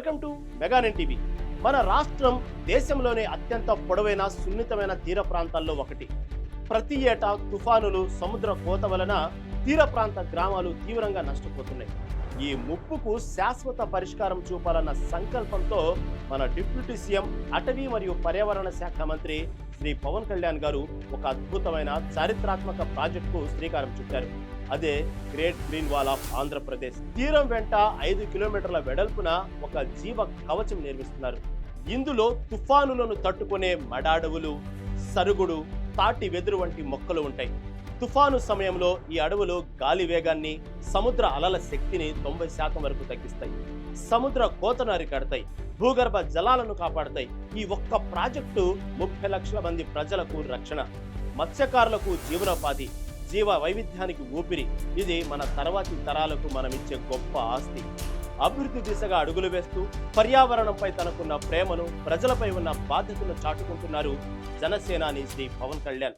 Welcome to మెగానెన్ TV. మన రాష్ట్రం దేశంలోనే అత్యంత పొడవైన సున్నితమైన తీర ప్రాంతాల్లో ఒకటి. ప్రతి ఏటా తుఫానులు, సముద్ర కోత వలన తీర ప్రాంత గ్రామాలు తీవ్రంగా నష్టపోతున్నాయి. ఈ ముప్పుకు శాశ్వత పరిష్కారం చూపాలన్న సంకల్పంతో మన డిప్యూటీ సీఎం, అటవీ మరియు పర్యావరణ శాఖ మంత్రి శ్రీ పవన్ కళ్యాణ్ గారు ఒక అద్భుతమైన చారిత్రాత్మక ప్రాజెక్టుకు శ్రీకారం చుట్టారు. అదే great green wall of Andhra Pradesh. తీరం వెంట 5 కిలోమీటర్ల వెడల్పున ఒక జీవ కవచం నిర్మిస్తున్నారు. ఇందులో తుఫానులను తట్టుకునే మడాడవులు, సరుగుడు, తాటి వెదురు వంటి మొక్కలు ఉంటాయి. తుఫాను సమయంలో ఈ అడవులు గాలి వేగాన్ని, సముద్ర అలల శక్తిని 90% వరకు తగ్గిస్తాయి. సముద్ర కోతను అరికడతాయి, భూగర్భ జలాలను కాపాడతాయి. ఈ ఒక్క ప్రాజెక్టు 30 లక్షల మంది ప్రజలకు రక్షణ, మత్స్యకారులకు జీవనోపాధి, జీవ వైవిధ్యానికి ఊపిరి. ఇది మన తర్వాతి తరాలకు మనమిచ్చే గొప్ప ఆస్తి. అభివృద్ధి దిశగా అడుగులు వేస్తూ పర్యావరణంపై తనకున్న ప్రేమను, ప్రజలపై ఉన్న బాధ్యతను చాటుకుంటున్నారు జనసేనాని శ్రీ పవన్ కళ్యాణ్.